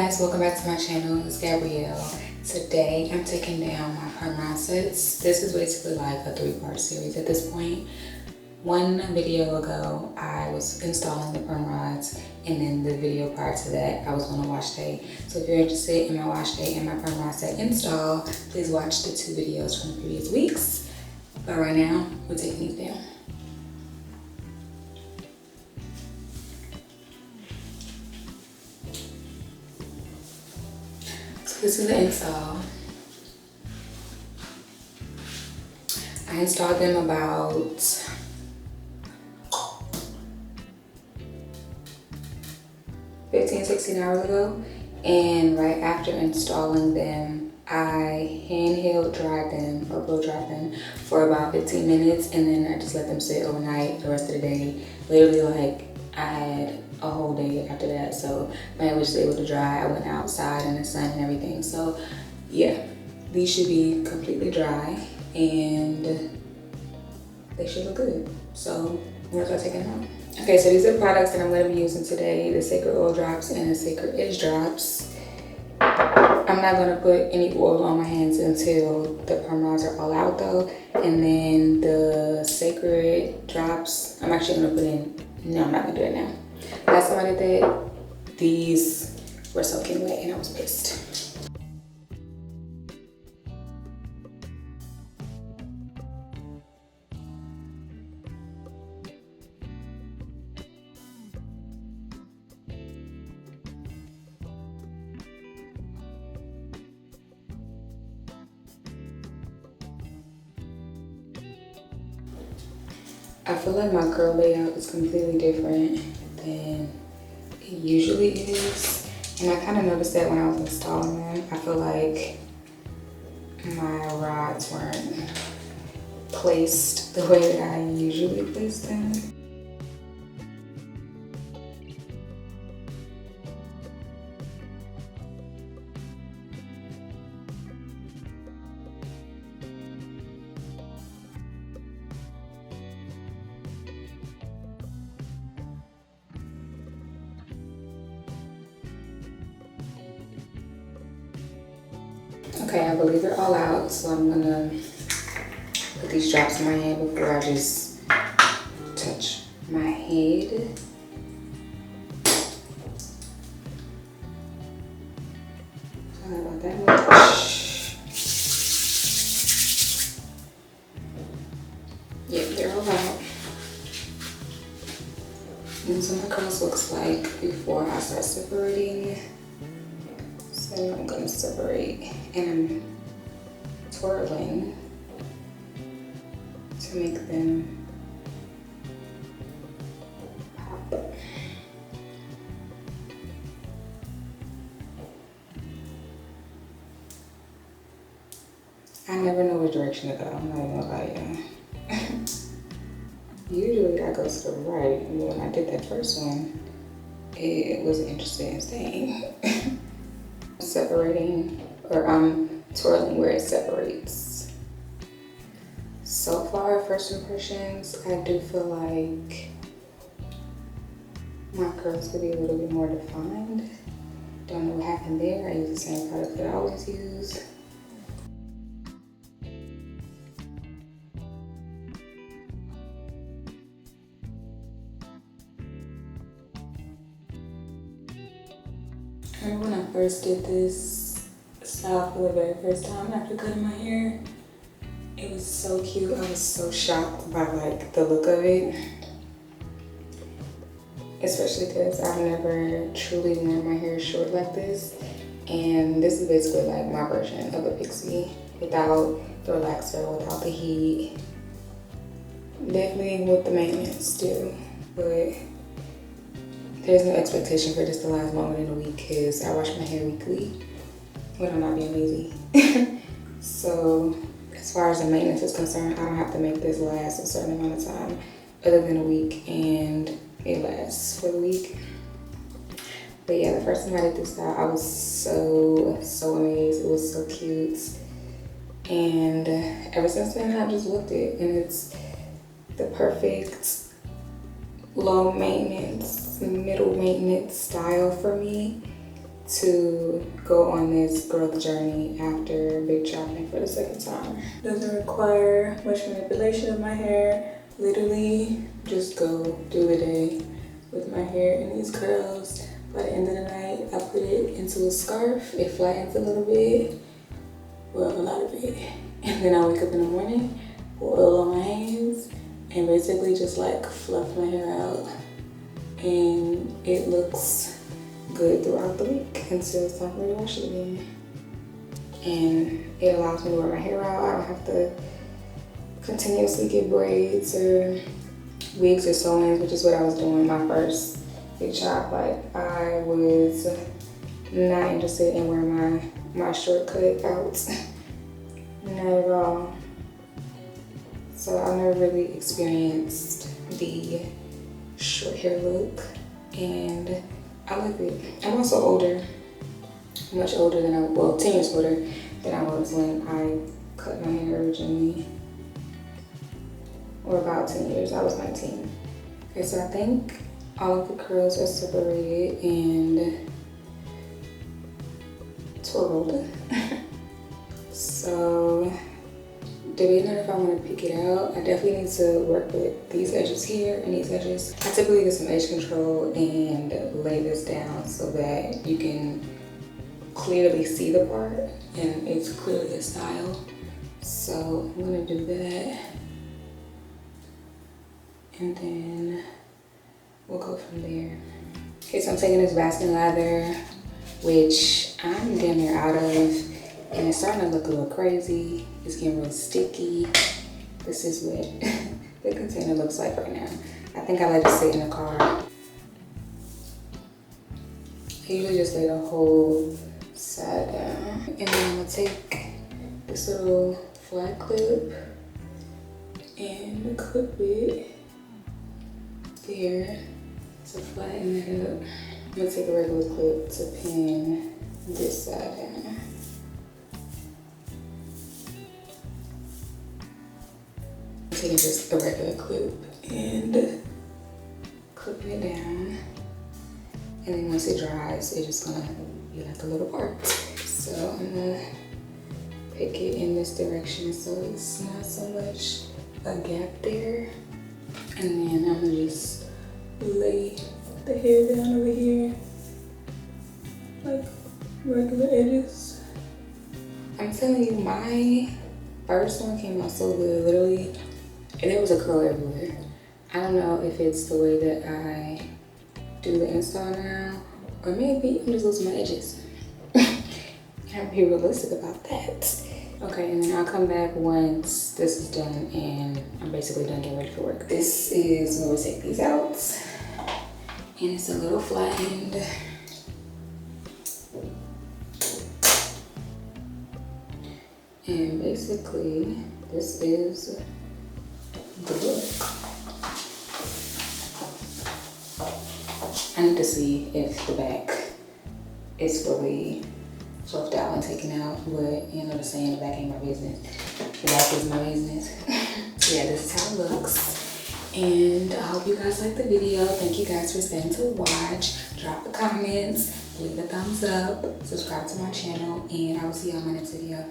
guys, welcome back to my channel. It's Gabrielle. Today I'm taking down my perm sets. This is basically like a 3-part series at this point. One video ago I was installing the perm rods, and then the video prior to that I was on a wash day. So if you're interested in my wash day and my perm rod set install, please watch the 2 videos from the previous weeks. But right now we're taking these down. This is the install. I installed them about 15-16 hours ago, and right after installing them I handheld dried them or blow dried them for about 15 minutes, and then I just let them sit overnight the rest of the day. Literally, like, I had a whole day after that, so my hair was just able to dry. I went outside in the sun and everything, so yeah, these should be completely dry and they should look good. So I'm gonna start taking them out. Okay, so these are the products that I'm gonna be using today: the Sacred Oil Drops and the Sacred Edge Drops. I'm not gonna put any oil on my hands until the perm rods are all out though. And then the Sacred Drops, I'm actually gonna put in, no, I'm not gonna do it now. Last time I did that, these were soaking wet and I was pissed. I feel like my curl layout is completely different than it usually is. And I kind of noticed that when I was installing them. I feel like my rods weren't placed the way that I usually place them. Okay, I believe they're all out, so I'm gonna put these drops in my hand before I just touch my head. Sorry about that much. Yep, they're all out. And so my curls looks like before I start separating. So I'm gonna separate, and I'm twirling to make them pop. I never know which direction to go, I'm not even gonna lie. Usually I go to the right, and when I did that first one, it was an interesting thing. Separating, or I'm twirling where it separates. So far, first impressions, I do feel like my curls could be a little bit more defined. Don't know what happened there. I use the same product that I always use. I remember when I first did this style for the very first time after cutting my hair, it was so cute. I was so shocked by like the look of it, especially because I've never truly worn my hair short like this, and this is basically like my version of a pixie without the relaxer, without the heat, definitely with the maintenance too, but there's no expectation for this to last longer than a week because I wash my hair weekly when I'm not being lazy. So as far as the maintenance is concerned, I don't have to make this last a certain amount of time other than a week, and it lasts for the week. But yeah, the first time I did this style, I was so amazed. It was so cute. And ever since then, I've just loved it. And it's the perfect low maintenance, middle maintenance style for me. to go on this growth journey after big chopping for the second time. Doesn't require much manipulation of my hair. Literally just go do a day with my hair in these curls. By the end of the night, I put it into a scarf. It flattens a little bit, well, a lot of it. And then I wake up in the morning, put oil on my hands, and basically just like fluff my hair out. And it looks good throughout the week until it's time for me to wash it again. And it allows me to wear my hair out. I don't have to continuously get braids or wigs or sew-ins, which is what I was doing my first big chop. Like, I was not interested in wearing my short cut out. Not at all. So I've never really experienced the short hair look, and I like it. I'm also older, much older than well, 10 years older than I was when I cut my hair originally. Or about 10 years, I was 19. Okay, so I think all of the curls are separated and twirled. So, debating on if I want to pick it out, I definitely need to work with these edges here and these edges. I typically get some edge control and lay this down so that you can clearly see the part and it's clearly a style. So I'm gonna do that. And then we'll go from there. Okay, so I'm taking this basking lather, which I'm damn near out of, and it's starting to look a little crazy. It's getting real sticky. This is what the container looks like right now. I think I let it sit in the car. I usually just lay the whole side down. And then I'm gonna take this little flat clip and clip it there to flatten it up. I'm gonna take a regular clip to pin this side down. I'm taking just a regular clip and clipping it down. And then once it dries, it's just gonna be like a little part. So I'm gonna pick it in this direction so it's not so much a gap there. And then I'm gonna just lay the hair down over here, like regular edges. I'm telling you, my first one came out so good, literally, and there was a curl everywhere. I don't know if it's the way that I do the install now, or maybe I'm just losing my edges. Can't be realistic about that. Okay, and then I'll come back once this is done and I'm basically done getting ready for work. This is where we take these out. And it's a little flattened. And basically, this is the look. I need to see if the back is fully fluffed out and taken out, but you know the saying, the back ain't my business. The back is my business. Yeah, this is how it looks. And I hope you guys liked the video. Thank you guys for staying to watch. Drop the comments, leave a thumbs up, subscribe to my channel, and I will see you on my next video.